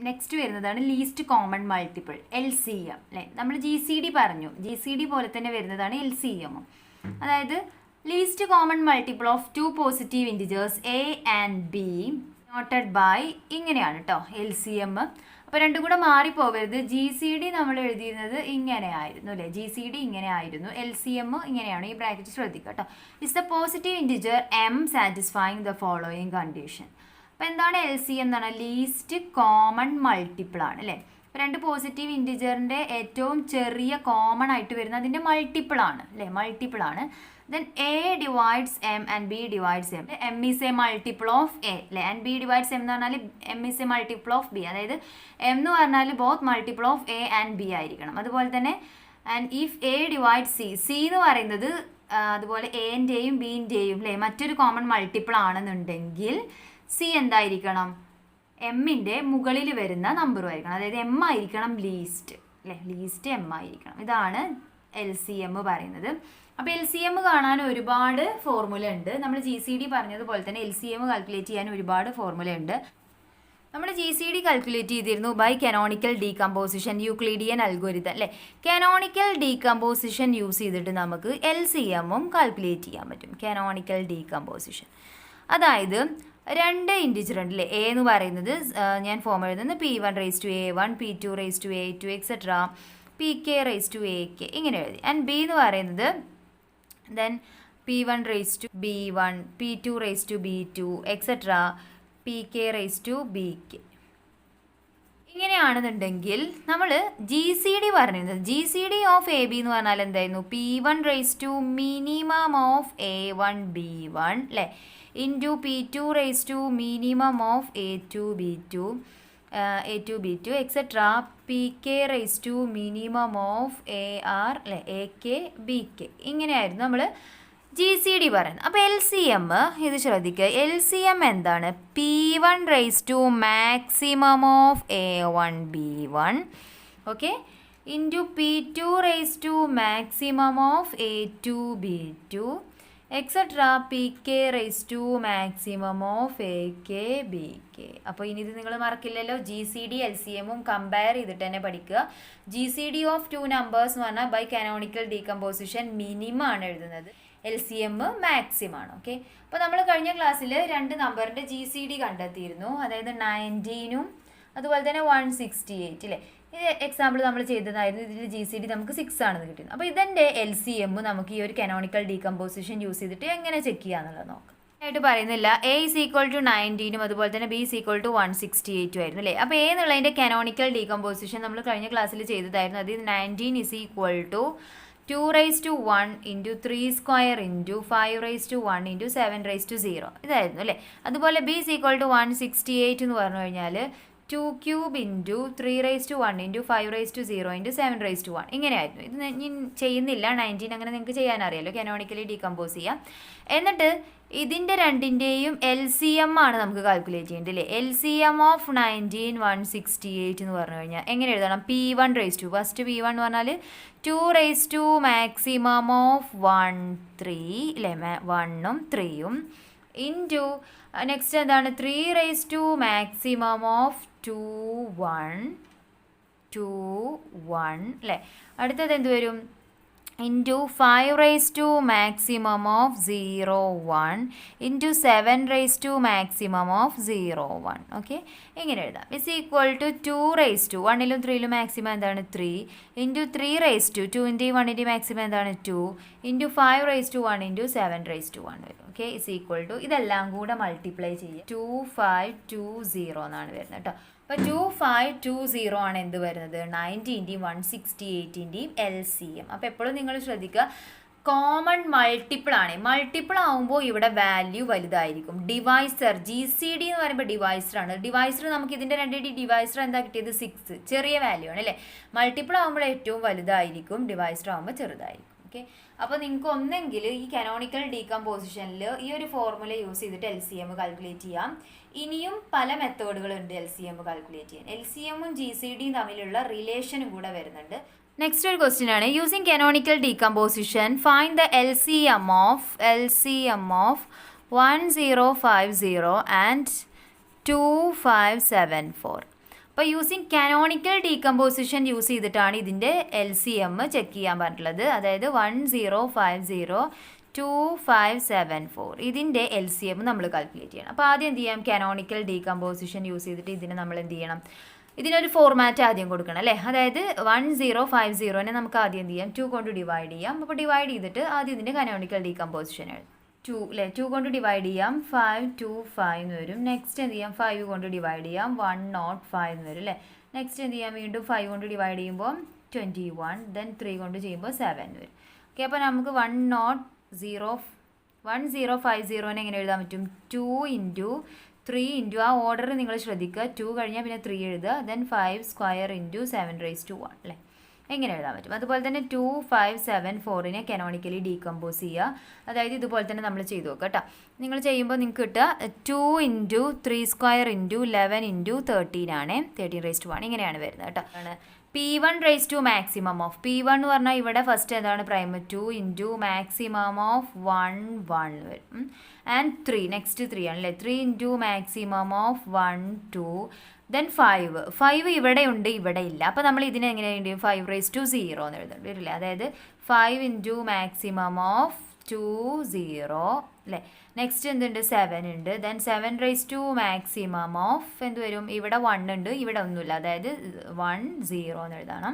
Next വരുന്നതാണ് least common multiple LCM അല്ലേ. നമ്മൾ GCD പറഞ്ഞു, GCD പോലെ തന്നെ വരുന്നതാണ് LCM. അതായത് least common multiple of two positive integers A and B noted by ഇങ്ങനെയാണ് കേട്ടോ LCM. അപ്പോൾ രണ്ടും കൂടെ മാറിപ്പോകരുത്. GCD നമ്മൾ എഴുതിയിരുന്നത് ഇങ്ങനെയായിരുന്നു അല്ലേ, GCD ഇങ്ങനെ ആയിരുന്നു, LCM ഇങ്ങനെയാണ്. ഈ ബ്രാക്കറ്റ് ശ്രദ്ധിക്കുക കേട്ടോ. Is the positive integer M satisfying the following condition. അപ്പോൾ എന്താണ് LCM എന്നാണ്? ലീസ്റ്റ് കോമൺ മൾട്ടിപ്പിൾ ആണ് അല്ലേ. അപ്പോൾ രണ്ട് പോസിറ്റീവ് ഇൻറ്റിജറിൻ്റെ ഏറ്റവും ചെറിയ കോമൺ ആയിട്ട് വരുന്ന അതിൻ്റെ മൾട്ടിപ്പിൾ ആണ് അല്ലേ, മൾട്ടിപ്പിൾ ആണ്. Then A divides M and B divides M. M is a multiple of A അല്ലേ, and B divides M എന്ന് പറഞ്ഞാൽ M is a multiple of B. അതായത് M എന്ന് പറഞ്ഞാൽ both multiple of A and B ആയിരിക്കണം. അതുപോലെ തന്നെ and if A divides C, C എന്ന് പറയുന്നത് അതുപോലെ എൻ്റെയും ബിൻ്റെയും അല്ലേ മറ്റൊരു കോമൺ മൾട്ടിപ്പിൾ ആണെന്നുണ്ടെങ്കിൽ സി എന്തായിരിക്കണം? എമ്മിൻ്റെ മുകളിൽ വരുന്ന നമ്പറും ആയിരിക്കണം. അതായത് എം ആയിരിക്കണം ലീസ്റ്റ് അല്ലേ, ലീസ്റ്റ് എം ആയിരിക്കണം. ഇതാണ് LCM പറയുന്നത്. അപ്പോൾ LCM കാണാൻ ഒരുപാട് ഫോർമുല ഉണ്ട്. നമ്മൾ GCD പറഞ്ഞതുപോലെ തന്നെ LCM കാൽക്കുലേറ്റ് ചെയ്യാൻ ഒരുപാട് ഫോർമുല ഉണ്ട്. നമ്മൾ GCD കാൽക്കുലേറ്റ് ചെയ്തിരുന്നു by canonical decomposition, Euclidean algorithm അല്ലേ. കനോണിക്കൽ ഡീകമ്പോസിഷൻ യൂസ് ചെയ്തിട്ട് നമുക്ക് LCMും കാൽക്കുലേറ്റ് ചെയ്യാൻ പറ്റും. കനോണിക്കൽ ഡീകമ്പോസിഷൻ അതായത് രണ്ട് ഇൻറ്റിജർ ഉണ്ടല്ലേ. A എന്ന് പറയുന്നത് ഞാൻ ഫോം എഴുതുന്നത് P1 P2 A2 etcetera PK AK ഇങ്ങനെ എഴുതി. ആൻഡ് B എന്ന് പറയുന്നത് then P1 B1 P2 B2 etcetera PK BK ഇങ്ങനെയാണെന്നുണ്ടെങ്കിൽ നമ്മൾ GCD പറഞ്ഞിരുന്നത് GCD ഓഫ് AB എന്ന് പറഞ്ഞാൽ എന്തായിരുന്നു? P1 minimum of A1 B1 അല്ലേ into P2 minimum of A2 B2 etcetera PK minimum of AR അല്ലേ AK BK ഇങ്ങനെയായിരുന്നു നമ്മൾ GCD പറയുന്നത്. അപ്പോൾ LCM ഇത് ശ്രദ്ധിക്കുക. LCM എന്താണ്? P1 maximum of A1 B1 okay into P2 maximum of A2 B2 etcetera PK maximum of AK BK. അപ്പോൾ ഇനി ഇത് നിങ്ങൾ മറക്കില്ലല്ലോ. GCD LCMും കമ്പയർ ചെയ്തിട്ട് തന്നെ പഠിക്കുക. GCD ഓഫ് ടു നമ്പേഴ്സ് എന്ന് പറഞ്ഞാൽ ബൈ കാനോണിക്കൽ ഡീകമ്പോസിഷൻ മിനിമം ആണ് എഴുതുന്നത്, LCM മാക്സിമം ആണ്. ഓക്കെ, അപ്പോൾ നമ്മൾ കഴിഞ്ഞ ക്ലാസ്സിൽ രണ്ട് നമ്പറിൻ്റെ GCD കണ്ടെത്തിയിരുന്നു. അതായത് 19ഉം അതുപോലെ തന്നെ 168 അല്ലേ. ഇത് എക്സാമ്പിൾ നമ്മൾ ചെയ്തതായിരുന്നു. ഇതിൽ GCD നമുക്ക് 6 ആണെന്ന് കിട്ടിയത്. അപ്പോൾ ഇതിൻ്റെ LCM നമുക്ക് ഈ ഒരു കനോണിക്കൽ ഡീകമ്പോസിഷൻ യൂസ് ചെയ്തിട്ട് എങ്ങനെ ചെക്ക് ചെയ്യാന്നുള്ളത് നോക്കാം. ആയിട്ട് പറയുന്നില്ല. A is equal to 19ഉം അതുപോലെ തന്നെ B is equal to 168 ആയിരുന്നു അല്ലേ. അപ്പോൾ A എന്നുള്ളതിൻ്റെ കനോണിക്കൽ ഡീകമ്പോസിഷൻ നമ്മൾ കഴിഞ്ഞ ക്ലാസ്സിൽ ചെയ്തതായിരുന്നു. അത് 19 is equal to 2 into 3 square into 5 into 7 ഇതായിരുന്നു അല്ലേ. അതുപോലെ B is equal to 168 എന്ന് പറഞ്ഞു കഴിഞ്ഞാൽ 2 cube into 3 into 5 into 7 ഇങ്ങനെയായിരുന്നു. ഇത് ഞാൻ ചെയ്യുന്നില്ല. 19 അങ്ങനെ നിങ്ങൾക്ക് ചെയ്യാനറിയാലോ, കനോണിക്കലി ഡീകമ്പോസ് ചെയ്യാം. എന്നിട്ട് ഇതിൻ്റെ രണ്ടിൻ്റെയും LCM ആണ് നമുക്ക് കാൽക്കുലേറ്റ് ചെയ്യേണ്ടത് അല്ലേ. LCM ഓഫ് 19 168 എന്ന് പറഞ്ഞു കഴിഞ്ഞാൽ എങ്ങനെ എഴുതണം? P1 ഫസ്റ്റ് P1 എന്ന് പറഞ്ഞാൽ 2 മാക്സിമം ഓഫ് 1 3 അല്ലേ, 1ഉം 3ഉം ഇൻറ്റു നെക്സ്റ്റ് എന്താണ്? 3 മാക്സിമം ഓഫ് 2 1 അല്ലേ. അടുത്തത് എന്ത് വരും? Into 5 maximum of 0 1 into 7 maximum of 0 1 okay ഇങ്ങനെ എഴുതാം. ഇസ് ഈക്വൽ ടു 2 1ലും 3ലും മാക്സിമം എന്താണ്? 3 ഇൻറ്റു 3 2ൻ്റെയും 1ൻ്റെയും മാക്സിമം എന്താണ്? 2 ഇൻറ്റു 5 ഇൻറ്റു 7 വരും. ഓക്കെ ഇസ് ഈക്വൽ ടു ഇതെല്ലാം കൂടെ മൾട്ടിപ്ലൈ ചെയ്യുക. 2520 എന്നാണ് വരുന്നത് കേട്ടോ. അപ്പോൾ 2520 ആണ് എന്ത് വരുന്നത്? 19ൻ്റെയും 168ൻ്റെയും LCM. അപ്പോൾ എപ്പോഴും നിങ്ങൾ ശ്രദ്ധിക്കുക, കോമൺ മൾട്ടിപ്പിൾ ആണ്. മൾട്ടിപ്പിൾ ആകുമ്പോൾ ഇവിടെ വാല്യൂ വലുതായിരിക്കും. ഡിവൈസർ GCD എന്ന് പറയുമ്പോൾ ഡിവൈസറാണ്. ഡിവൈസർ നമുക്ക് ഇതിൻ്റെ രണ്ടിൻ്റെ ഡിവൈസർ എന്താ കിട്ടിയത്? 6 ചെറിയ വാല്യൂ ആണ് അല്ലേ. മൾട്ടിപ്പിൾ ആകുമ്പോൾ ഏറ്റവും വലുതായിരിക്കും, ഡിവൈസർ ആകുമ്പോൾ ചെറുതായിരിക്കും. ഓക്കെ, അപ്പോൾ നിങ്ങൾക്ക് ഒന്നെങ്കിൽ ഈ കനോണിക്കൽ ഡീകമ്പോസിഷനിൽ ഈ ഒരു ഫോർമുല യൂസ് ചെയ്തിട്ട് LCM കാൽക്കുലേറ്റ് ചെയ്യാം. ഇനിയും പല മെത്തേഡുകളുണ്ട് LCM കാൽക്കുലേറ്റ് ചെയ്യാൻ. LCMും GCDയും തമ്മിലുള്ള റിലേഷനും കൂടെ വരുന്നുണ്ട്. നെക്സ്റ്റ് ഒരു ക്വസ്റ്റ്യൻ ആണ്. Using canonical decomposition find the LCM of 1050 and 2574. അപ്പോൾ യൂസിങ് കാനോണിക്കൽ ഡീകമ്പോസിഷൻ യൂസ് ചെയ്തിട്ടാണ് ഇതിൻ്റെ LCM ചെക്ക് ചെയ്യാൻ പറഞ്ഞിട്ടുള്ളത്. അതായത് 10502574 ഇതിൻ്റെ LCM നമ്മൾ കാൽക്കുലേറ്റ് ചെയ്യണം. അപ്പോൾ ആദ്യം എന്ത് ചെയ്യാം, കാനോണിക്കൽ ഡീകമ്പോസിഷൻ യൂസ് ചെയ്തിട്ട് ഇതിനെ നമ്മൾ എന്ത് ചെയ്യണം, ഇതിനൊരു ഫോർമാറ്റ് ആദ്യം കൊടുക്കണം അല്ലേ. അതായത് 1050നെ നമുക്ക് ആദ്യം എന്ത് ചെയ്യാം, 2 കൊണ്ട് ഡിവൈഡ് ചെയ്യാം. അപ്പോൾ ഡിവൈഡ് ചെയ്തിട്ട് ആദ്യം ഇതിൻ്റെ കാനോണിക്കൽ ഡീകമ്പോസിഷൻ എഴുതും. 2 കൊണ്ട് ഡിവൈഡ് ചെയ്യാം 525 എന്ന് വരും. നെക്സ്റ്റ് എന്ത് ചെയ്യാം, 5 കൊണ്ട് ഡിവൈഡ് ചെയ്യാം 105 എന്ന് വരും അല്ലേ. നെക്സ്റ്റ് എന്ത് ചെയ്യാം, വീണ്ടും 5 കൊണ്ട് ഡിവൈഡ് ചെയ്യുമ്പോൾ 21, ദെൻ 3 കൊണ്ട് ചെയ്യുമ്പോൾ 7 എന്ന് വരും. ഓക്കെ, അപ്പോൾ നമുക്ക് 1050നെ എങ്ങനെ എഴുതാൻ പറ്റും, 2 × 3 × ആ ഓർഡർ നിങ്ങൾ ശ്രദ്ധിക്കുക. 2 കഴിഞ്ഞാൽ പിന്നെ 3 എഴുതുക, ദെൻ 5 സ്ക്വയർ × 7⁻1 അല്ലേ, എങ്ങനെ എഴുതാൻ പറ്റും. അതുപോലെ തന്നെ 2574നെ കനോണിക്കലി ഡീകമ്പോസ് ചെയ്യുക. അതായത് ഇതുപോലെ തന്നെ നമ്മൾ ചെയ്തു നോക്കുക കേട്ടോ. നിങ്ങൾ ചെയ്യുമ്പോൾ നിങ്ങൾക്ക് കിട്ടുക 2 × 3² × 11 × 13 ആണ്, 13⁻1 ഇങ്ങനെയാണ് വരുന്നത് കേട്ടോ. P1 maximum of P1 എന്ന് പറഞ്ഞാൽ ഇവിടെ ഫസ്റ്റ് എന്താണ് പ്രൈം 2 × maximum of 1 വരും. ആൻഡ് 3 നെക്സ്റ്റ് 3 ആണല്ലേ, 3 × maximum of 1 2 ദെൻ 5 ഇവിടെ ഉണ്ട് ഇവിടെ ഇല്ല. അപ്പോൾ നമ്മൾ ഇതിനെ എങ്ങനെയുണ്ട് 5⁻0 എന്ന് എഴുതേണ്ടി വരില്ലേ. അതായത് 5 × maximum of 2 0 അല്ലേ. നെക്സ്റ്റ് എന്തുണ്ട് 7 ഉണ്ട്, ദെൻ 7⁻2 maximum of എന്ത് വരും, ഇവിടെ 1 ഉണ്ട് ഇവിടെ ഒന്നുമില്ല, അതായത് 1 0 എന്ന് എഴുതണം.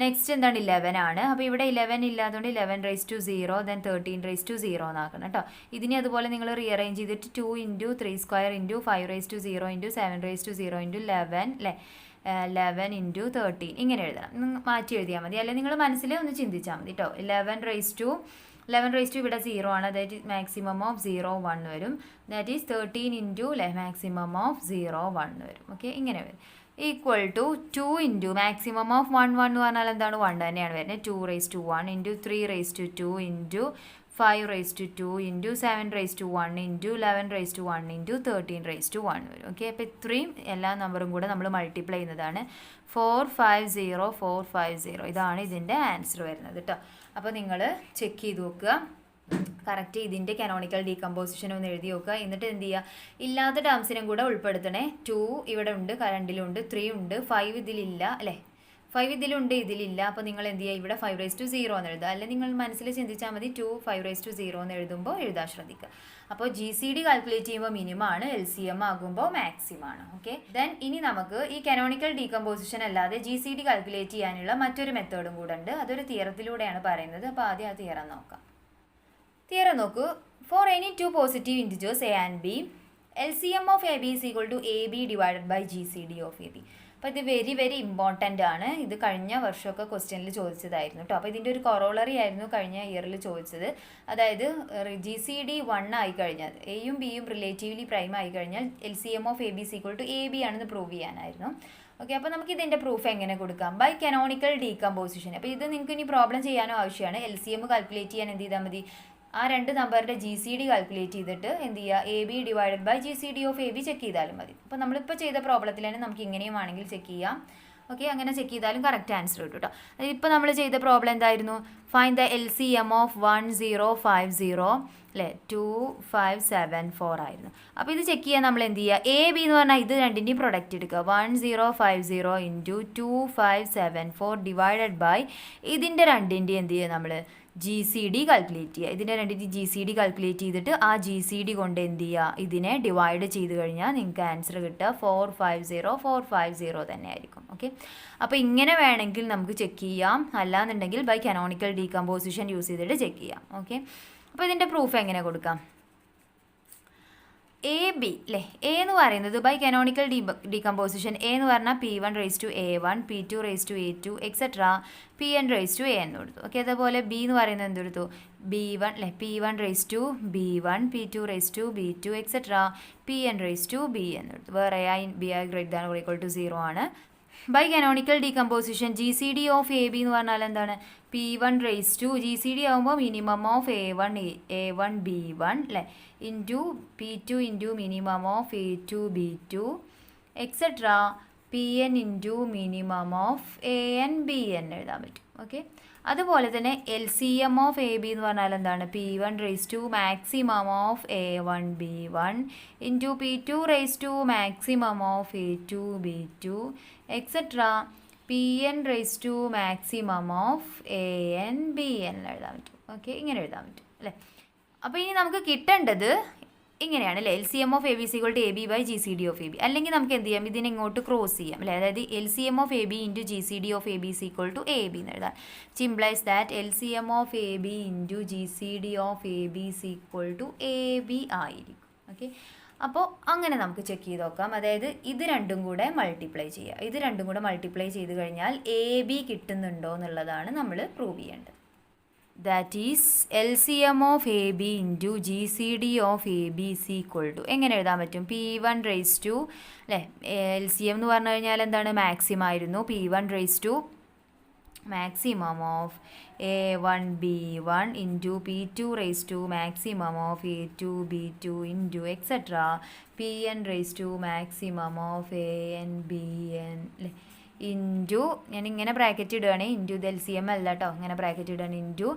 നെക്സ്റ്റ് എന്താണ് 11 ആണ്. അപ്പോൾ ഇവിടെ 11 ഇല്ലാത്തതുകൊണ്ട് 11⁻0 ദെൻ 13⁻0 എന്നാക്കണം കേട്ടോ. ഇതിനെ അതുപോലെ നിങ്ങൾ റീഅറേഞ്ച് ചെയ്തിട്ട് 2 × 3² × 5⁻0 × 7⁻0 × 11 അല്ലേ, 11 × 13 ഇങ്ങനെ എഴുതണം. മാറ്റി എഴുതിയാൽ മതി, അല്ലെങ്കിൽ നിങ്ങൾ മനസ്സിൽ ഒന്ന് ചിന്തിച്ചാൽ മതി കേട്ടോ. 11⁻2 ഇവിടെ 0 ആണ്, അതായത് maximum of 0 1 വരും. ദാറ്റ് ഈസ് 13 × maximum of 0 1 വരും. ഓക്കെ, ഇങ്ങനെ വരും. ഈക്വൽ ടു 2 × maximum of 1 എന്ന് പറഞ്ഞാൽ എന്താണ് 1 തന്നെയാണ് വരുന്നത്. 2⁻1 × 3⁻2 × 5⁻2 × 7⁻1 × 11⁻1 × 13⁻1 വരും. ഓക്കെ, അപ്പോൾ ഇത്രയും എല്ലാ നമ്പറും കൂടെ നമ്മൾ മൾട്ടിപ്ലൈ ചെയ്യുന്നതാണ് 450 ഇതാണ് ഇതിൻ്റെ ആൻസർ വരുന്നത് കേട്ടോ. അപ്പോൾ നിങ്ങൾ ചെക്ക് ചെയ്ത് നോക്കുക, കറക്റ്റ് ഇതിൻ്റെ കനോണിക്കൽ ഡീകമ്പോസിഷൻ ഒന്ന് എഴുതി നോക്കുക. എന്നിട്ട് എന്ത് ചെയ്യുക, ഇല്ലാത്ത ടേംസിനും കൂടെ ഉൾപ്പെടുത്തണേ. 2 ഇവിടെ ഉണ്ട്, കറണ്ടിലുണ്ട്, 3 ഉണ്ട്, 5 ഇതിലില്ല അല്ലേ, 5 ഇതിലുണ്ട് ഇതിലില്ല. അപ്പോൾ നിങ്ങൾ എന്ത് ചെയ്യുക, ഇവിടെ 5⁻0 എന്ന് എഴുതുക. അല്ലെങ്കിൽ നിങ്ങൾ മനസ്സിൽ ചിന്തിച്ചാൽ മതി 2 5⁻0 എന്ന് എഴുതുമ്പോൾ എഴുതാൻ ശ്രദ്ധിക്കുക. അപ്പോൾ GCD കാൽക്കുലേറ്റ് ചെയ്യുമ്പോൾ മിനിമം ആണ്, LCM ആകുമ്പോൾ മാക്സിമം ആണ്. ഓക്കെ, ദെൻ ഇനി നമുക്ക് ഈ കനോണിക്കൽ ഡീകമ്പോസിഷൻ അല്ലാതെ GCD കാൽക്കുലേറ്റ് ചെയ്യാനുള്ള മറ്റൊരു മെത്തേഡും കൂടെ ഉണ്ട്. അതൊരു തിയറത്തിലൂടെയാണ് പറയുന്നത്. അപ്പോൾ ആദ്യം ആ തിയറം നോക്കാം. തിയറം നോക്കൂ. For any 2 positive integers A and B, LCM of AB is equal to AB divided by GCD of AB. അപ്പോൾ ഇത് വെരി വെരി ഇമ്പോർട്ടൻ്റ് ആണ്. ഇത് കഴിഞ്ഞ വർഷമൊക്കെ ക്വസ്റ്റ്യനിൽ ചോദിച്ചതായിരുന്നു കേട്ടോ. അപ്പോൾ ഇതിൻ്റെ ഒരു കൊറോളറി ആയിരുന്നു കഴിഞ്ഞ ഇയറിൽ ചോദിച്ചത്. അതായത് GCD 1 ആയിക്കഴിഞ്ഞാൽ എയും ബിയും റിലേറ്റീവ്ലി പ്രൈം ആയിക്കഴിഞ്ഞാൽ LCM of AB is equal to AB ആണെന്ന് പ്രൂവ് ചെയ്യാനായിരുന്നു. ഓക്കെ, അപ്പോൾ നമുക്ക് ഇതിൻ്റെ പ്രൂഫ് എങ്ങനെ കൊടുക്കാം, ബൈ കനോണിക്കൽ ഡീകമ്പോസിഷൻ. അപ്പോൾ ഇത് നിങ്ങൾക്ക് ഇനി പ്രോബ്ലം ചെയ്യാനോ ആവശ്യമാണ്. LCM കാൽക്കുലേറ്റ് ചെയ്യാൻ എന്ത് ചെയ്താൽ മതി, ആ രണ്ട് നമ്പറിൻ്റെ GCD കാൽക്കുലേറ്റ് ചെയ്തിട്ട് എന്ത് ചെയ്യുക, AB divided by GCD of AB check ചെയ്താലും മതി. അപ്പോൾ നമ്മളിപ്പോൾ ചെയ്ത പ്രോബ്ലത്തിൽ തന്നെ നമുക്ക് ഇങ്ങനെയും ആണെങ്കിൽ ചെക്ക് ചെയ്യാം. ഓക്കെ, അങ്ങനെ ചെക്ക് ചെയ്താലും കറക്റ്റ് ആൻസർ കിട്ടും കേട്ടോ. ഇപ്പോൾ നമ്മൾ ചെയ്ത പ്രോബ്ലം എന്തായിരുന്നു, ഫൈൻഡ് ദ LCM of 1050 അല്ലേ 2574 ആയിരുന്നു. അപ്പോൾ ഇത് ചെക്ക് ചെയ്യാൻ നമ്മൾ എന്ത് ചെയ്യുക, AB എന്ന് പറഞ്ഞാൽ ഇത് രണ്ടിൻ്റെയും പ്രൊഡക്റ്റ് എടുക്കുക. 1050 × 2574 ഡിവൈഡഡ് ബൈ ഇതിൻ്റെ രണ്ടിൻ്റെയും എന്ത് ചെയ്യുക, നമ്മൾ GCD കാൽക്കുലേറ്റ് ചെയ്യുക. ഇതിൻ്റെ രണ്ടിൻ്റെ GCD കാൽക്കുലേറ്റ് ചെയ്തിട്ട് ആ GCD കൊണ്ട് എന്ത് ചെയ്യുക, ഇതിനെ ഡിവൈഡ് ചെയ്ത് കഴിഞ്ഞാൽ നിങ്ങൾക്ക് ആൻസർ കിട്ടുക 450 തന്നെ ആയിരിക്കും. ഓക്കെ, അപ്പോൾ ഇങ്ങനെ വേണമെങ്കിൽ നമുക്ക് ചെക്ക് ചെയ്യാം, അല്ലാന്നുണ്ടെങ്കിൽ ബൈ കനോണിക്കൽ ഡീകമ്പോസിഷൻ യൂസ് ചെയ്തിട്ട് ചെക്ക് ചെയ്യാം. ഓക്കെ, അപ്പോൾ ഇതിൻ്റെ പ്രൂഫ് എങ്ങനെ കൊടുക്കാം, AB അല്ലേ, A എന്ന് പറയുന്നത് ബൈ കനോണിക്കൽ ഡീകമ്പോസിഷൻ A എന്ന് പറഞ്ഞാൽ P1⁻A1 P2⁻A2 എക്സെട്ര Pn⁻an കൊടുത്തു. ഓക്കെ, അതേപോലെ B എന്ന് പറയുന്നത് എന്തെടുത്തു, B1 അല്ലേ P1⁻B1 P2⁻B2 എക്സെട്ര Pn⁻Bn എടുത്തു. വേറെ B greater than or equal to 0 ആണ്. By canonical decomposition GCD of AB എന്ന് പറഞ്ഞാൽ എന്താണ്, P1⁻, GCD ആകുമ്പോൾ മിനിമം ഓഫ് A1 B1 അല്ലേ into P2 into minimum of A2 B2 etcetera P N into minimum of A N B N എഴുതാൻ പറ്റും. Okay, അതുപോലെ തന്നെ L C M of A B എന്ന് പറഞ്ഞാൽ എന്താണ്? P one raise to maximum of A one B one into P two raise to maximum of A two B two etcetera P N raise to maximum of A N B N എഴുതാൻ പറ്റും. Okay, ഇങ്ങനെ എഴുതാൻ പറ്റും അല്ലേ. അപ്പോൾ ഇനി നമുക്ക് കിട്ടേണ്ടത് ഇങ്ങനെയാണ് അല്ലേ, L C M of A B is equal to A B by G C D of A B. അല്ലെങ്കിൽ നമുക്ക് എന്ത് ചെയ്യാം, ഇതിനെ ഇങ്ങോട്ട് ക്രോസ് ചെയ്യാം അല്ലേ, അതായത് L C M of A B into G C D of A B is equal to A B എന്ന് എഴുതാം. Which implies that L C M of A B into G C D of A B is equal to A B ആയിരിക്കും. Okay, അപ്പോൾ അങ്ങനെ നമുക്ക് check ചെയ്ത് നോക്കാം. അതായത് ഇത് രണ്ടും കൂടെ മൾട്ടിപ്ലൈ ചെയ്യുക. ഇത് രണ്ടും കൂടെ മൾട്ടിപ്ലൈ ചെയ്ത് കഴിഞ്ഞാൽ എ ബി കിട്ടുന്നുണ്ടോ എന്നുള്ളതാണ് നമ്മൾ പ്രൂവ് ചെയ്യേണ്ടത്. That is L C M of A B into G C D of A B is equal to എങ്ങനെ എഴുതാൻ പറ്റും? പി വൺ റേസ് ടു അല്ലേ, എൽ സി എം എന്ന് പറഞ്ഞു കഴിഞ്ഞാൽ എന്താണ്? മാക്സിമം ആയിരുന്നു. P one raise to maximum of A one B one into P two raise to maximum of A two B two into etcetera P N raise to maximum of A N B N അല്ലേ, into ഞാനിങ്ങനെ bracket ഇടുകയാണ്, into ഇത് L C M അല്ല കേട്ടോ, ഇങ്ങനെ bracket ഇടുകയാണ്, into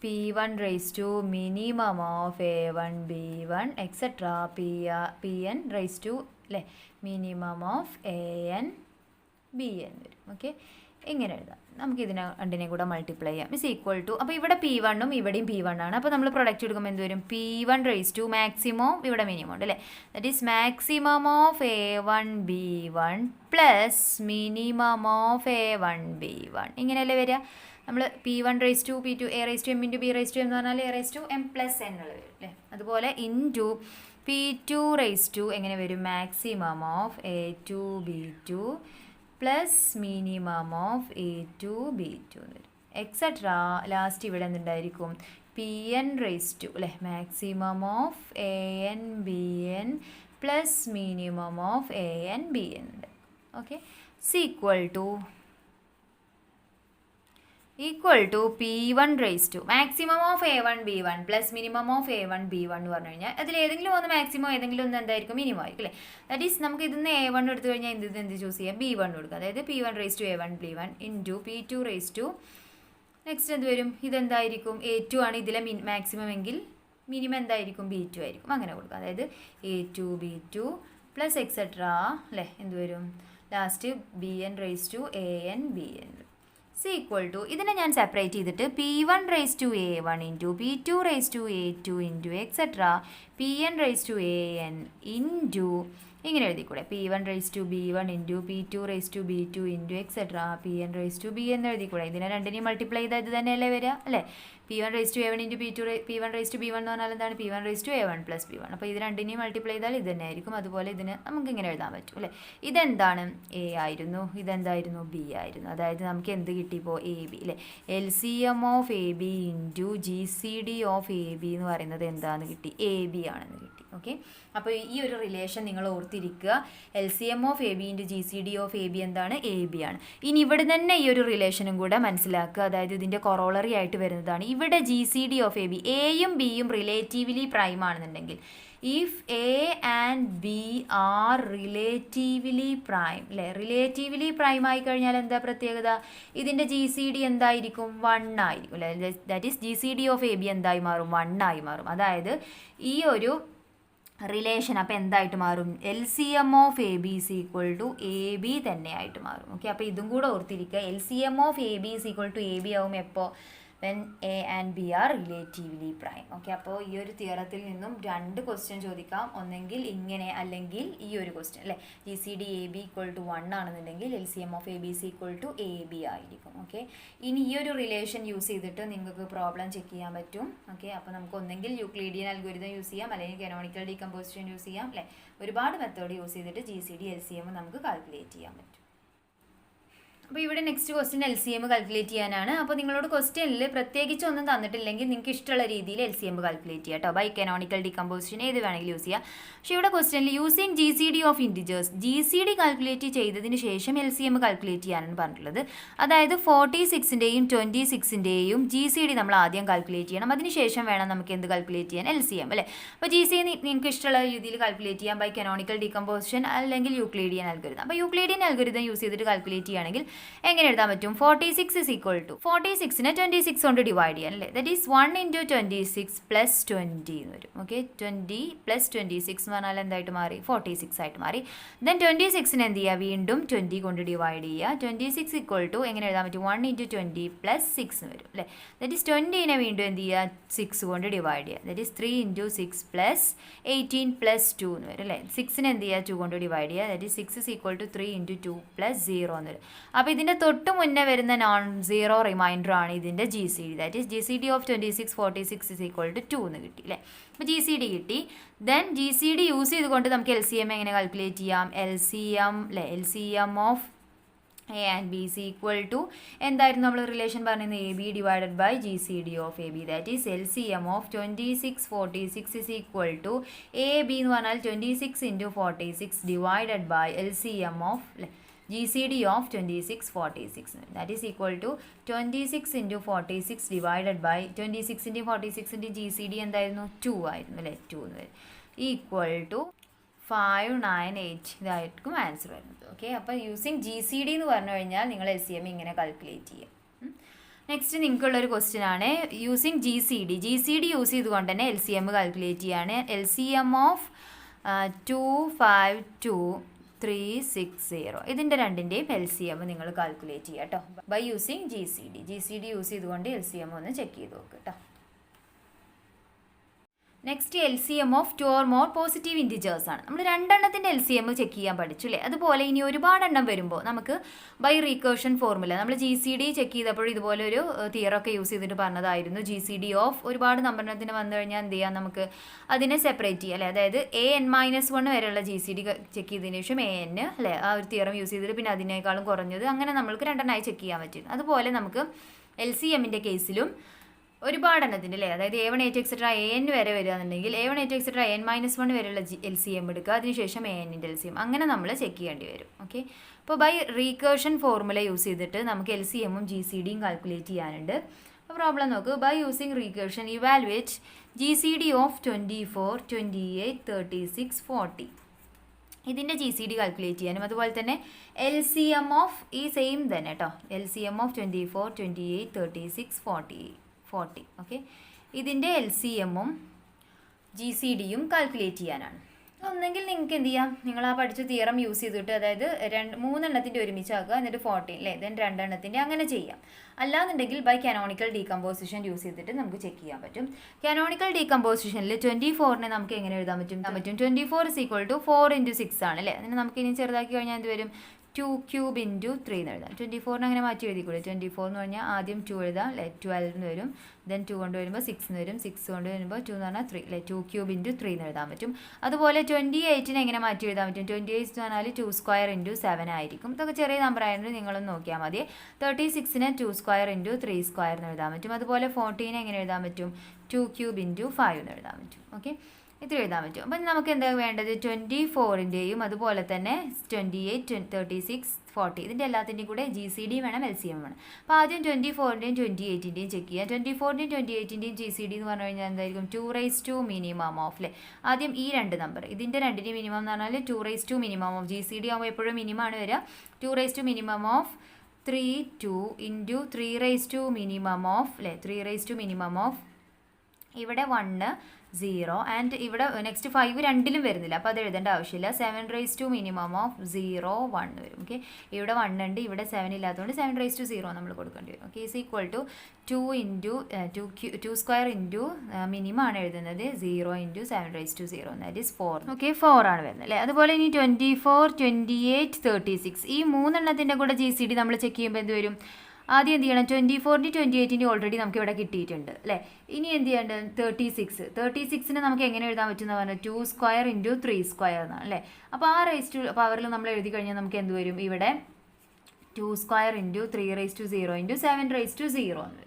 P one raise to minimum of A one B one etcetera P N raise to അല്ലേ minimum of A N B N വരും. ഓക്കെ, ഇങ്ങനെ എഴുതാം. നമുക്ക് ഇതിനെ രണ്ടിനെയും കൂടെ മൾട്ടിപ്ലൈ ചെയ്യാം. ഇസ് ഈക്വൽ ടു, അപ്പോൾ ഇവിടെ പി വണ്ണും ഇവിടെയും പി വൺ ആണ്. അപ്പോൾ നമ്മൾ പ്രൊഡക്റ്റ് എടുക്കുമ്പോൾ എന്ത് വരും? P one raise to maximum, ഇവിടെ മിനിമം ഉണ്ട് അല്ലേ, that is maximum of A one B one plus minimum of A one B one. ഇങ്ങനെയല്ലേ വരിക? നമ്മൾ P one raise to P two A raise to M into B raise to എന്ന് പറഞ്ഞാൽ A raise to M plus N ഉള്ളത് വരും അല്ലേ. അതുപോലെ into P two raise to എങ്ങനെ വരും? Maximum of A two B two plus minimum of A two B two എന്ന് വരും എക്സെട്ര. ലാസ്റ്റ് ഇവിടെ എന്തുണ്ടായിരിക്കും? പി എൻ റേസ് ടു അല്ലേ maximum of A N B N plus minimum of A N B N ഉണ്ട്. Okay, equal to P one raise to maximum of A one B one plus minimum of A one B one എന്ന് പറഞ്ഞു കഴിഞ്ഞാൽ അതിൽ ഏതെങ്കിലും ഒന്ന് maximum ഏതെങ്കിലും ഒന്ന് എന്തായിരിക്കും? മിനിമം ആയിരിക്കും അല്ലേ. ദാറ്റ് ഈസ് നമുക്ക് ഇതിന്ന് എ വൺ എടുത്തു കഴിഞ്ഞാൽ എന്ത് ചൂസ് ചെയ്യാം? ബി വൺ കൊടുക്കുക. അതായത് P one raise to A one B one into P two raise to next എന്ത് വരും? ഇതെന്തായിരിക്കും? എ ടു ആണ് ഇതിലെ മാക്സിമം എങ്കിൽ മിനിമം എന്തായിരിക്കും? ബി ടു ആയിരിക്കും. അങ്ങനെ കൊടുക്കുക. അതായത് A two B two plus etcetera അല്ലേ എന്ത് വരും? Last B N raise to A N B N equal to, ഇതിനെ ഞാൻ സെപ്പറേറ്റ് ചെയ്തിട്ട് P one raise to A one into P two raise to A two into etcetera P N raise to A N into ഇങ്ങനെ എഴുതിക്കൂടെ? P one raise to B one into P two raise to B two into etcetera P N raise to B എന്ന് എഴുതിക്കൂടെ? ഇതിനെ രണ്ടിനെയും multiply ചെയ്താൽ ഇത് തന്നെയല്ലേ വരിക അല്ലേ. P one raise to A one into P one raise to B one എന്ന് പറഞ്ഞാൽ എന്താണ്? P one raise to A one plus B one. അപ്പോൾ ഇത് രണ്ടിനെയും മൾട്ടിപ്ലൈ ചെയ്താൽ ഇത് തന്നെ ആയിരിക്കും. അതുപോലെ ഇതിന് നമുക്ക് ഇങ്ങനെ എഴുതാൻ പറ്റും അല്ലേ. ഇതെന്താണ്? എ ആയിരുന്നു, ഇതെന്തായിരുന്നു? ബി ആയിരുന്നു. അതായത് നമുക്ക് എന്ത് കിട്ടിയപ്പോൾ? എ ബി അല്ലേ. L C M of A B into G C D of A B എന്ന് പറയുന്നത് എന്താണെന്ന് കിട്ടി? എ ബി ആണെന്ന് കിട്ടി. ഓക്കെ, അപ്പോൾ ഈ ഒരു റിലേഷൻ നിങ്ങൾ ഓർത്തിരിക്കുക. L C M of A B into G C D of A B എന്താണ്? എ ബി ആണ്. ഇനി ഇവിടെ തന്നെ ഈ ഒരു റിലേഷനും കൂടെ മനസ്സിലാക്കുക. അതായത് ഇതിൻ്റെ കൊറോളറി ആയിട്ട് വരുന്നതാണ്. ഇവിടെ G C D of A B, എയും ബിയും റിലേറ്റീവ്ലി പ്രൈം ആണെന്നുണ്ടെങ്കിൽ, if A and B are relatively prime അല്ലേ, റിലേറ്റീവ്ലി പ്രൈം ആയി കഴിഞ്ഞാൽ എന്താ പ്രത്യേകത? ഇതിൻ്റെ ജി സി ഡി എന്തായിരിക്കും? 1 ആയിരിക്കും അല്ലേ. That is G C D of A B എന്തായി മാറും? 1 ആയി മാറും. അതായത് ഈ ഒരു റിലേഷൻ അപ്പോൾ എന്തായിട്ട് മാറും? L C M of A B is equal to A B തന്നെയായിട്ട് മാറും. ഓക്കെ, അപ്പോൾ ഇതും കൂടെ ഓർത്തിരിക്കുക. L C M of A B is equal to A B ആവും എപ്പോൾ? When A and B are relatively prime. Okay, അപ്പോൾ ഈ ഒരു തിയറത്തിൽ നിന്നും 2 ക്വസ്റ്റ്യൻ ചോദിക്കാം. ഒന്നെങ്കിൽ ഇങ്ങനെ, അല്ലെങ്കിൽ ഈ ഒരു ക്വസ്റ്റ്യൻ അല്ലേ. G C D A B equal to 1 ആണെന്നുണ്ടെങ്കിൽ L C M of A B is equal to A B ആയിരിക്കും. ഓക്കെ, ഇനി ഈ ഒരു റിലേഷൻ യൂസ് ചെയ്തിട്ട് നിങ്ങൾക്ക് പ്രോബ്ലം ചെക്ക് ചെയ്യാൻ പറ്റും. ഓക്കെ, അപ്പോൾ നമുക്ക് ഒന്നെങ്കിൽ യൂക്ലിഡിയൻ അൽഗോരിതം യൂസ് ചെയ്യാം, അല്ലെങ്കിൽ കാനോണിക്കൽ ഡീകമ്പോസിഷൻ യൂസ് ചെയ്യാം അല്ലേ. ഒരുപാട് മെത്തേഡ് യൂസ് ചെയ്തിട്ട് G C D L C M നമുക്ക് കാൽക്കുലേറ്റ് ചെയ്യാൻ പറ്റും. അപ്പോൾ ഇവിടെ നെക്സ്റ്റ് ക്വസ്റ്റ്യൻ LCM കാൽക്കുലേറ്റ് ചെയ്യാനാണ്. അപ്പോൾ നിങ്ങളോട് ക്വസ്റ്റ്യനിൽ പ്രത്യേകിച്ച് ഒന്നും തന്നിട്ടില്ലെങ്കിൽ നിങ്ങൾക്ക് ഇഷ്ടമുള്ള രീതിയിൽ LCM കാൽക്കുലേറ്റ് ചെയ്യാം കേട്ടോ. ബൈ കനോണിക്കൽ ഡീകമ്പോസിഷൻ ഏത് വേണമെങ്കിലും യൂസ് ചെയ്യാം. പക്ഷേ ഇവിടെ ക്വസ്റ്റ്യനിൽ using GCD of integers, GCD calculate ചെയ്തതിന് ശേഷം LCM കാൽക്കുലേറ്റ് ചെയ്യാനാണ് പറഞ്ഞിട്ടുള്ളത്. അതായത് 46ൻ്റെയും 26ൻ്റെയും GCD നമ്മൾ ആദ്യം കാൽക്കുലേറ്റ് ചെയ്യണം. അതിനുശേഷം വേണം നമുക്ക് എന്ത് കാൽക്കുലേറ്റ് ചെയ്യാൻ, LCM അല്ലേ. അപ്പോൾ GCD നിങ്ങൾക്ക് ഇഷ്ടമുള്ള രീതിയിൽ കാൽക്കുലേറ്റ് ചെയ്യാം, ബൈ കനോണിക്കൽ ഡീകമ്പോസിഷൻ അല്ലെങ്കിൽ യൂക്ലിഡിയൻ അൽഗോരിതം. അപ്പോൾ യൂക്ലിഡിയൻ അൽഗോരിതം യൂസ് ചെയ്തിട്ട് കാൽക്കുലേറ്റ് ചെയ്യുകയാണെങ്കിൽ എങ്ങനെ എഴുതാൻ പറ്റും? 46 is equal to 46നെ 26 കൊണ്ട് ഡിവൈഡ് ചെയ്യാൻ അല്ലേ. ദറ്റ് ഈസ് 1 into 26 plus 20 എന്ന് വരും. ഓക്കെ, 20 plus 26 എന്ന് പറഞ്ഞാൽ എന്തായിട്ട് മാറി? 46 ആയിട്ട് മാറി. ദെൻ 26നെ എന്ത് ചെയ്യുക? വീണ്ടും 20 കൊണ്ട് ഡിവൈഡ് ചെയ്യുക. 26 equal to എങ്ങനെ എഴുതാൻ പറ്റും? 1 into 20 plus 6 എന്ന് വരും അല്ലേ. ദറ്റ് ഈസ് 20നെ വീണ്ടും എന്ത് ചെയ്യുക? 6 കൊണ്ട് ഡിവൈഡ് ചെയ്യുക. That is 3 into 6 plus 18 plus 2 എന്ന് വരും അല്ലേ. 6നെ എന്ത് ചെയ്യുക? 2 കൊണ്ട് ഡിവൈഡ് ചെയ്യുക. That is 6 is equal to 3 into 2 plus 0 എന്ന് വരും. അപ്പോൾ ഇതിൻ്റെ തൊട്ട് മുന്നേ വരുന്ന നോൺ സീറോ റിമൈൻഡർ ആണ് ഇതിൻ്റെ GCD. That is GCD of 26 46 is equal to 2 എന്ന് കിട്ടി അല്ലേ. അപ്പോൾ GCD കിട്ടി. ദെൻ GCD യൂസ് ചെയ്തുകൊണ്ട് നമുക്ക് LCM എങ്ങനെ കാൽക്കുലേറ്റ് ചെയ്യാം? LCM അല്ലേ, LCM of A and B is equal to എന്തായിരുന്നു നമ്മൾ റിലേഷൻ പറയുന്നത്? AB divided by GCD of AB. That is LCM of 26 46 is equal to AB എന്ന് പറഞ്ഞാൽ 26 into 46 divided by LCM of അല്ലേ GCD of 26 46. That is equal to 26 into 46 divided by 26 into 46 into GCD എന്തായിരുന്നു? 2 ആയിരുന്നു അല്ലേ. 2 എന്ന് വരും equal to 598 ഇതായിരിക്കും answer വരുന്നത്. ഓക്കെ, അപ്പോൾ യൂസിങ് GCD എന്ന് പറഞ്ഞു കഴിഞ്ഞാൽ നിങ്ങൾ LCM ഇങ്ങനെ കാൽക്കുലേറ്റ് ചെയ്യാം. നെക്സ്റ്റ് നിങ്ങൾക്കുള്ളൊരു ക്വസ്റ്റ്യൻ ആണ് യൂസിങ് GCD യൂസ് ചെയ്തുകൊണ്ട് തന്നെ LCM കാൽക്കുലേറ്റ് ചെയ്യാണ്. LCM ഓഫ് 252,360 ഇതിൻ്റെ രണ്ടിൻ്റെയും LCM നിങ്ങൾ കാൽക്കുലേറ്റ് ചെയ്യുക കേട്ടോ, ബൈ യൂസിങ് GCD യൂസ് ചെയ്തുകൊണ്ട് LCM ഒന്ന് ചെക്ക് ചെയ്ത് നോക്കുക കേട്ടോ. Next LCM of 2 or more positive integers ആണ്. നമ്മൾ രണ്ടെണ്ണത്തിൻ്റെ LCM ചെക്ക് ചെയ്യാൻ പഠിച്ചു അല്ലേ. അതുപോലെ ഇനി ഒരുപാട് എണ്ണം വരുമ്പോൾ നമുക്ക് ബൈ റീകേർഷൻ ഫോർമുല നമ്മൾ GCD ചെക്ക് ചെയ്തപ്പോൾ ഇതുപോലെ ഒരു തിയറൊക്കെ യൂസ് ചെയ്തിട്ട് പറഞ്ഞതായിരുന്നു. GCD ഓഫ് ഒരുപാട് നമ്പറിനത്തിന് വന്നു കഴിഞ്ഞാൽ എന്ത് ചെയ്യാം? നമുക്ക് അതിനെ സെപ്പറേറ്റ് ചെയ്യാം അല്ലേ. അതായത് AN-1 വരെയുള്ള GCD ചെക്ക് ചെയ്തതിന് ശേഷം AN അല്ലേ ആ ഒരു തിയറം യൂസ് ചെയ്തിട്ട് പിന്നെ അതിനേക്കാളും കുറഞ്ഞത് അങ്ങനെ നമ്മൾക്ക് രണ്ടെണ്ണമായി ചെക്ക് ചെയ്യാൻ പറ്റും. അതുപോലെ നമുക്ക് LCMൻ്റെ കേസിലും ഒരുപാട് എണ്ണത്തിൻ്റെ അല്ലേ, അതായത് A1 A2 etc. AN വരെ വരികയാണെന്നുണ്ടെങ്കിൽ A1 A2 etc. AN-1 വരെയുള്ള LCM എടുക്കുക, അതിനുശേഷം ANൻ്റെ LCM അങ്ങനെ നമ്മൾ ചെക്ക് ചെയ്യേണ്ടി വരും. ഓക്കെ, അപ്പോൾ ബൈ റീകേർഷൻ ഫോർമുല യൂസ് ചെയ്തിട്ട് നമുക്ക് LCMഉം GCDയും കാൽക്കുലേറ്റ് ചെയ്യാനുണ്ട്. അപ്പോൾ പ്രോബ്ലം നോക്ക്. By using recursion evaluate GCD of 24 28 36 40 ഇതിൻ്റെ GCD കാൽക്കുലേറ്റ് ചെയ്യാനും അതുപോലെ തന്നെ LCM ഓഫ് ഈ സെയിം തന്നെ കേട്ടോ, LCM ഓഫ് 24 28 36 40 ഓക്കെ ഇതിൻ്റെ LCMഉം GCDയും കാൽക്കുലേറ്റ് ചെയ്യാനാണ്. ഒന്നെങ്കിൽ നിങ്ങൾക്ക് എന്ത് ചെയ്യാം, നിങ്ങൾ ആ പഠിച്ച തിയറം യൂസ് ചെയ്തിട്ട് അതായത് 3 ഒരുമിച്ചാക്കുക എന്നിട്ട് 14 അല്ലേ, ദെൻ 2 അങ്ങനെ ചെയ്യാം. അല്ലാന്നുണ്ടെങ്കിൽ ബൈ കാനോണിക്കൽ ഡീകമ്പോസിഷൻ യൂസ് ചെയ്തിട്ട് നമുക്ക് ചെക്ക് ചെയ്യാൻ പറ്റും. കാനോണിക്കൽ ഡീകമ്പോസിഷനിൽ 24നെ നമുക്ക് എങ്ങനെ എഴുതാൻ പറ്റും? 24 is equal to 4 into 6 ആണ് അല്ലേ. അതിന് നമുക്ക് ഇനി ചെറുതാക്കി കഴിഞ്ഞാൽ എന്ത് വരും? 2 cube into 3 എന്ന് എഴുതാം. 24നെ അങ്ങനെ മാറ്റി എഴുതിക്കൂടെ? 24 എന്ന് പറഞ്ഞാൽ ആദ്യം 2 എഴുതാം അല്ലേ, 12 എന്ന് വരും. ദെൻ 2 കൊണ്ട് വരുമ്പോൾ 6 എന്ന് വരും. 6 കൊണ്ട് വരുമ്പോൾ 2 എന്ന് പറഞ്ഞാൽ 3 അല്ലേ, 2 cube into 3 എന്ന് എഴുതാൻ പറ്റും. അതുപോലെ 28നെ എങ്ങനെ മാറ്റി എഴുതാൻ പറ്റും? 28 എന്ന് പറഞ്ഞാൽ 2 square into 7 ആയിരിക്കും. ഇതൊക്കെ ചെറിയ നമ്പർ ആയതുകൊണ്ട് നിങ്ങളൊന്ന് നോക്കിയാൽ മതി. 36നെ 2 square into 3 square എന്ന് എഴുതാൻ പറ്റും. അതുപോലെ 14നെ എങ്ങനെ എഴുതാൻ പറ്റും? 2 cube into 5 എന്ന് എഴുതാൻ പറ്റും. ഓക്കെ, ഇത് എഴുതാൻ പറ്റും. അപ്പം നമുക്ക് എന്താ വേണ്ടത്? 24ൻ്റെയും അതുപോലെ തന്നെ 28 36 40 ഇതിൻ്റെ എല്ലാത്തിൻ്റെയും കൂടെ GCD വേണം, LCM വേണം. അപ്പോൾ ആദ്യം 24ൻ്റെയും 28ൻ്റെയും ചെക്ക് ചെയ്യാം. 24ൻ്റെയും 28ൻ്റെയും GCD എന്ന് പറഞ്ഞു കഴിഞ്ഞാൽ എന്തായിരിക്കും? 2 raised to minimum ഓഫ് അല്ലേ. ആദ്യം ഈ 2 നമ്പർ ഇതിൻ്റെ രണ്ടിൻ്റെ മിനിമം എന്ന് പറഞ്ഞാൽ 2 raised to minimum of GCD ആകുമ്പോൾ എപ്പോഴും മിനിമം ആണ് വരിക. 2 raised to minimum of 3 2 into 3 raised to minimum of അല്ലേ, 3 raised to minimum ഓഫ് ഇവിടെ 1 0 ആൻഡ് ഇവിടെ നെക്സ്റ്റ് 5 രണ്ടിലും വരുന്നില്ല, അപ്പോൾ അത് എഴുതേണ്ട ആവശ്യമില്ല. 7 raised to minimum ഓഫ് 0 1 വരും. ഓക്കെ, ഇവിടെ 1 ഉണ്ട്, ഇവിടെ 7 ഇല്ലാത്തതുകൊണ്ട് 7 raised to 0 നമ്മൾ കൊടുക്കേണ്ടി വരും. Okay, is equal to 2 square into minimum ആണ് എഴുതുന്നത് 0 into 7 raised to 0 that is 4. Okay, 4 ആണ് വരുന്നത് അല്ലേ. അതുപോലെ ഇനി 24 28 36 ഈ 3 കൂടെ GCD നമ്മൾ ചെക്ക് ചെയ്യുമ്പോൾ എന്ത് വരും? ആദ്യം എന്ത് ചെയ്യണം? 24ൻ്റെയും 28ൻ്റെയും ഓൾറെഡി നമുക്ക് ഇവിടെ കിട്ടിയിട്ടുണ്ട് അല്ലേ. ഇനി എന്ത് ചെയ്യേണ്ടത്? 36നെ നമുക്ക് എങ്ങനെ എഴുതാൻ പറ്റുമെന്ന് പറഞ്ഞാൽ 2 square into 3 square എന്നാണ് അല്ലേ. അപ്പോൾ ആ റേസ് ടു പവറിൽ നമ്മൾ എഴുതി കഴിഞ്ഞാൽ നമുക്ക് എന്ത് വരും? ഇവിടെ 2 സ്ക്വയർ ഇൻറ്റു 3⁻0 ഇൻറ്റു 7⁻0 എന്ന് വരും.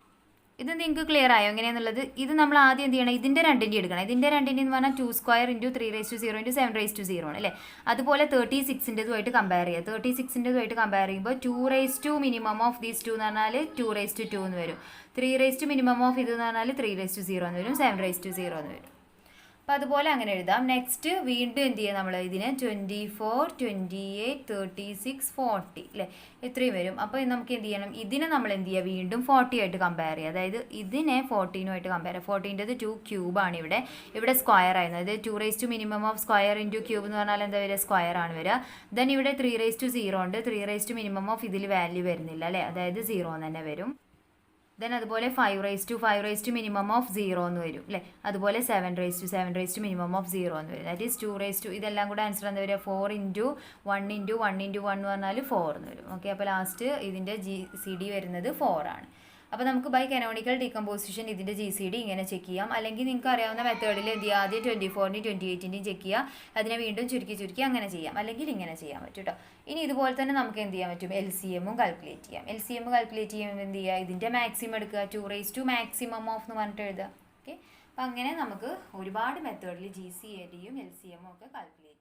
ഇത് നിങ്ങൾക്ക് ക്ലിയർ ആയോ എങ്ങനെയാണെന്നുള്ളത്? ഇത് നമ്മൾ ആദ്യം എന്ത് ചെയ്യണം, ഇതിൻ്റെ രണ്ടിൻ്റെ എടുക്കണം. ഇതിൻ്റെ രണ്ടിൻ്റെ എന്ന് പറഞ്ഞാൽ 2 സ്ക്വയർ ഇൻറ്റു 3⁻0 ഇൻറ്റു 7⁻0 ആണ് അല്ലേ. അതുപോലെ 36ൻ്റെതുമായിട്ട് കമ്പയർ ചെയ്യുക. 36ൻ്റെതുമായിട്ട് കമ്പയർ ചെയ്യുമ്പോൾ 2 മിനിമം ഓഫ് ദീസ് 2 എന്ന് പറഞ്ഞാൽ 2 എന്ന് വരും. 3 മിനിമം ഓഫ് ഇത് എന്ന് പറഞ്ഞാൽ 3⁻0 എന്ന് വരും. 7⁻0 എന്ന് വരും. അപ്പോൾ അതുപോലെ അങ്ങനെ എഴുതാം. നെക്സ്റ്റ് വീണ്ടും എന്ത് ചെയ്യുക, നമ്മൾ ഇതിന് 24, 28, 36, 40 അല്ലേ, ഇത്രയും വരും. അപ്പോൾ നമുക്ക് എന്ത് ചെയ്യണം, ഇതിനെ നമ്മൾ എന്ത് ചെയ്യുക, വീണ്ടും 40 ആയിട്ട് കമ്പയർ ചെയ്യുക. അതായത് ഇതിനെ 14 കമ്പയർ ചെയ്യുക. 14ൻ്റെത് 2 ക്യൂബാണ് ഇവിടെ സ്ക്വയർ ആയിരുന്നത്. അതായത് 2 minimum of square into cube എന്ന് പറഞ്ഞാൽ എന്താ വരിക, സ്ക്വയർ ആണ് വരിക. ദെൻ ഇവിടെ 3⁻0 ഉണ്ട്. 3 മിനിമം ഓഫ് ഇതിൽ വാല്യൂ വരുന്നില്ല അല്ലേ, അതായത് 0 തന്നെ വരും. ദെൻ അതുപോലെ 5 മിനിമം ഓഫ് 0 എന്ന് വരും അല്ലേ. അതുപോലെ 7 മിനിമം ഓഫ് 0 എന്ന് വരും. ദാറ്റ് ഈസ് 2 ഇതെല്ലാം കൂടെ ആൻസർ എന്താ വരിക, 4 ഇൻറ്റു 1 ഇൻറ്റു 1 ഇൻറ്റു 1 എന്ന് പറഞ്ഞാൽ 4 എന്ന് വരും. ഓക്കെ, അപ്പോൾ ലാസ്റ്റ് ഇതിൻ്റെ GCD വരുന്നത് 4 ആണ്. അപ്പോൾ നമുക്ക് ബൈ കനോണിക്കൽ ഡീകമ്പോസിഷൻ ഇതിൻ്റെ GCD ഇങ്ങനെ ചെക്ക് ചെയ്യാം. അല്ലെങ്കിൽ നിങ്ങൾക്ക് അറിയാവുന്ന മെത്തേഡിൽ എന്ത് ചെയ്യുക, ആദ്യം 24ൻ്റെയും 28ൻ്റെയും ചെക്ക് ചെയ്യുക, അതിനെ വീണ്ടും ചുരുക്കി അങ്ങനെ ചെയ്യാം. അല്ലെങ്കിൽ ഇങ്ങനെ ചെയ്യാൻ പറ്റും കേട്ടോ. ഇനി ഇതുപോലെ തന്നെ നമുക്ക് എന്ത് ചെയ്യാൻ പറ്റും, LCM കാൽക്കുലേറ്റ് ചെയ്യാം. LCM കാൽക്കുലേറ്റ് ചെയ്യുമ്പോൾ എന്ത് ചെയ്യുക, ഇതിൻ്റെ മാക്സിമം എടുക്കുക, 2 മാക്സിമം ഓഫ് എന്ന് പറഞ്ഞിട്ട് എഴുതുക. ഓക്കെ, അപ്പോൾ അങ്ങനെ നമുക്ക് ഒരുപാട് മെത്തേഡിൽ GCD യും LCM ഒക്കെ കാൽക്കുലേറ്റ് ചെയ്യാം.